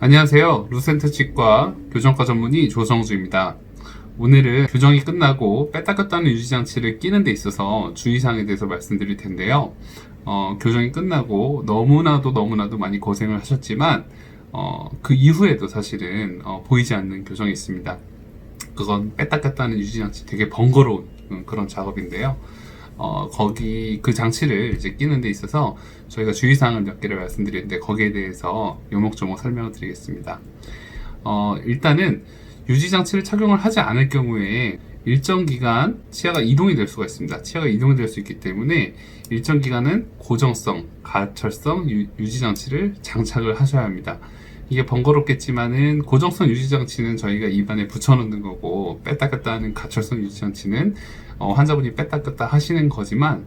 안녕하세요. 루센트 치과 교정과 전문의 조성주입니다. 오늘은 교정이 끝나고 뺐다 꼈다 하는 유지장치를 끼는 데 있어서 주의사항에 대해서 말씀드릴 텐데요. 교정이 끝나고 너무나도 많이 고생을 하셨지만 그 이후에도 사실은 보이지 않는 교정이 있습니다. 그건 뺐다 꼈다 하는 유지장치, 되게 번거로운 그런 작업인데요. 거기 그 장치를 이제 끼는 데 있어서 저희가 주의사항을 몇 개를 말씀드리는데 거기에 대해서 요목조목 설명을 드리겠습니다. 일단은 유지장치를 착용을 하지 않을 경우에 일정 기간 치아가 이동이 될 수가 있습니다. 치아가 이동이 될 수 있기 때문에 일정 기간은 고정성, 가철성 유지장치를 장착을 하셔야 합니다. 이게 번거롭겠지만은 고정성 유지장치는 저희가 입안에 붙여놓는 거고, 뺐다 꼈다 하는 가철성 유지장치는 환자분이 뺐다 꼈다 하시는 거지만,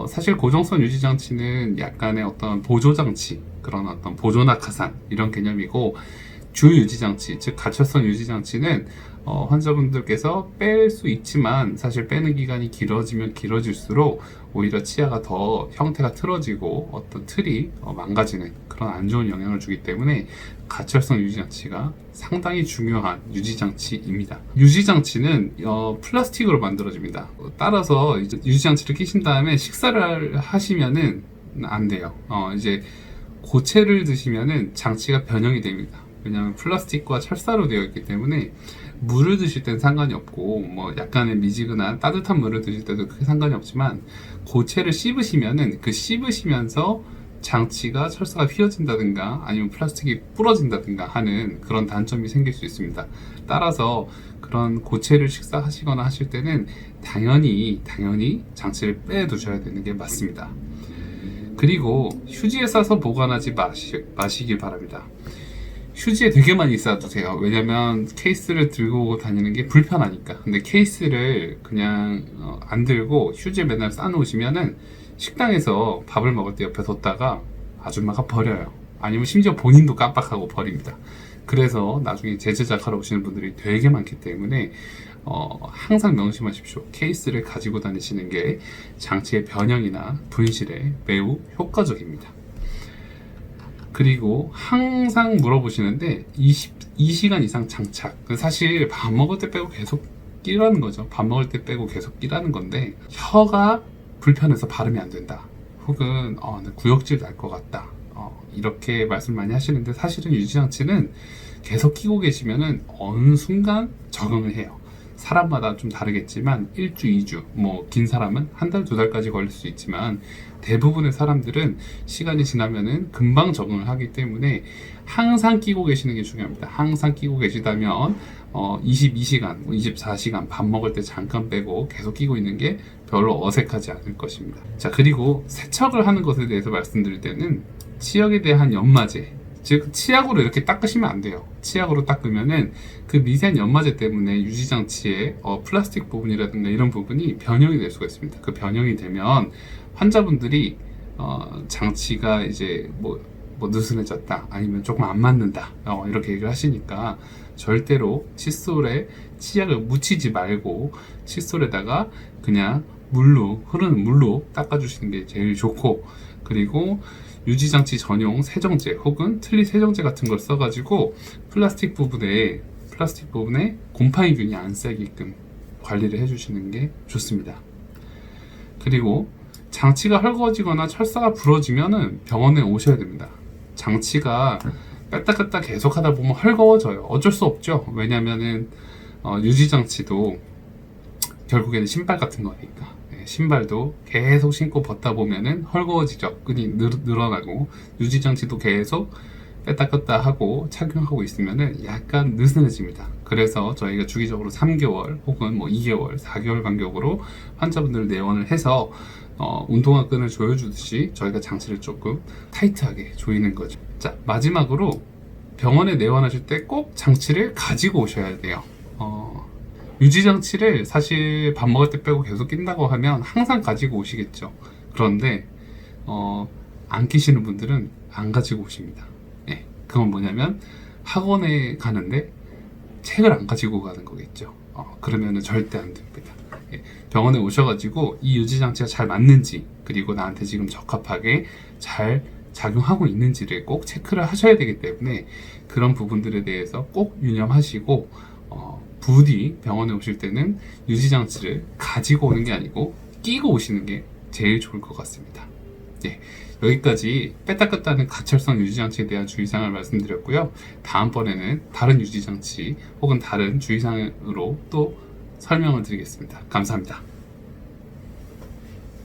사실 고정성 유지장치는 약간의 어떤 보조장치, 그런 어떤 보조낙하산 이런 개념이고, 주 유지장치, 즉 가철성 유지장치는 환자분들께서 뺄 수 있지만 사실 빼는 기간이 길어지면 길어질수록 오히려 치아가 더 형태가 틀어지고 어떤 틀이 망가지는 그런 안 좋은 영향을 주기 때문에 가철성 유지장치가 상당히 중요한 유지장치입니다. 유지장치는 플라스틱으로 만들어집니다. 따라서 이제 유지장치를 끼신 다음에 식사를 하시면은 안 돼요. 이제 고체를 드시면은 장치가 변형이 됩니다. 왜냐하면 플라스틱과 철사로 되어 있기 때문에 물을 드실 땐 상관이 없고, 뭐 약간의 미지근한 따뜻한 물을 드실 때도 크게 상관이 없지만, 고체를 씹으시면은 그 씹으시면서 장치가 철사가 휘어진다든가 아니면 플라스틱이 부러진다든가 하는 그런 단점이 생길 수 있습니다. 따라서 그런 고체를 식사하시거나 하실 때는 당연히 장치를 빼두셔야 되는 게 맞습니다. 그리고 휴지에 싸서 보관하지 마시길 바랍니다. 휴지에 되게 많이 싸두세요. 왜냐면 케이스를 들고 다니는 게 불편하니까. 근데 케이스를 그냥 안 들고 휴지에 맨날 싸놓으시면은 식당에서 밥을 먹을 때 옆에 뒀다가 아줌마가 버려요. 아니면 심지어 본인도 깜빡하고 버립니다. 그래서 나중에 재제작하러 오시는 분들이 되게 많기 때문에 항상 명심하십시오. 케이스를 가지고 다니시는 게 장치의 변형이나 분실에 매우 효과적입니다. 그리고 항상 물어보시는데 22시간 이상 장착. 사실 밥 먹을 때 빼고 계속 끼라는 거죠. 밥 먹을 때 빼고 계속 끼라는 건데, 혀가 불편해서 발음이 안 된다, 혹은 구역질 날 것 같다, 이렇게 말씀 많이 하시는데, 사실은 유지장치는 계속 끼고 계시면은 어느 순간 적응을 해요. 사람마다 좀 다르겠지만 1주, 2주, 뭐 긴 사람은 한 달, 2달까지 걸릴 수 있지만 대부분의 사람들은 시간이 지나면은 금방 적응을 하기 때문에 항상 끼고 계시는 게 중요합니다. 항상 끼고 계시다면 22시간, 24시간 밥 먹을 때 잠깐 빼고 계속 끼고 있는 게 별로 어색하지 않을 것입니다. 자, 그리고 세척을 하는 것에 대해서 말씀드릴 때는 치역에 대한 연마제, 즉 치약으로 이렇게 닦으시면 안 돼요. 치약으로 닦으면은 그 미세한 연마제 때문에 유지장치의 플라스틱 부분이라든가 이런 부분이 변형이 될 수가 있습니다. 그 변형이 되면 환자분들이 장치가 이제 뭐 느슨해졌다, 아니면 조금 안 맞는다, 이렇게 얘기를 하시니까 절대로 칫솔에 치약을 묻히지 말고 칫솔에다가 그냥 흐르는 물로 닦아주시는 게 제일 좋고, 그리고 유지장치 전용 세정제 혹은 틀니 세정제 같은 걸 써가지고 플라스틱 부분에 곰팡이균이 안 쌓이게끔 관리를 해주시는 게 좋습니다. 그리고 장치가 헐거워지거나 철사가 부러지면은 병원에 오셔야 됩니다. 장치가 뺐다 꼈다 계속 하다 보면 헐거워져요. 어쩔 수 없죠. 왜냐면은 유지장치도 결국에는 신발 같은 거니까. 신발도 계속 신고 벗다 보면은 헐거워지죠. 끈이 늘어나고, 유지장치도 계속 뺐다 꼈다 하고 착용하고 있으면은 약간 느슨해집니다. 그래서 저희가 주기적으로 3개월 혹은 뭐 2개월, 4개월 간격으로 환자분들을 내원을 해서 운동화 끈을 조여주듯이 저희가 장치를 조금 타이트하게 조이는 거죠. 자, 마지막으로 병원에 내원하실 때 꼭 장치를 가지고 오셔야 돼요. 유지장치를 사실 밥 먹을 때 빼고 계속 낀다고 하면 항상 가지고 오시겠죠. 그런데 안 끼시는 분들은 안 가지고 오십니다. 그건 뭐냐면 학원에 가는데 책을 안 가지고 가는 거겠죠. 그러면은 절대 안 됩니다. 병원에 오셔가지고 이 유지장치가 잘 맞는지, 그리고 나한테 지금 적합하게 잘 작용하고 있는지를 꼭 체크를 하셔야 되기 때문에 그런 부분들에 대해서 꼭 유념하시고 부디 병원에 오실 때는 유지장치를 가지고 오는 게 아니고 끼고 오시는 게 제일 좋을 것 같습니다. 네, 여기까지 뺐다 꼈다 하는 가철성 유지장치에 대한 주의사항을 말씀드렸고요. 다음번에는 다른 유지장치 혹은 다른 주의사항으로 또 설명을 드리겠습니다. 감사합니다.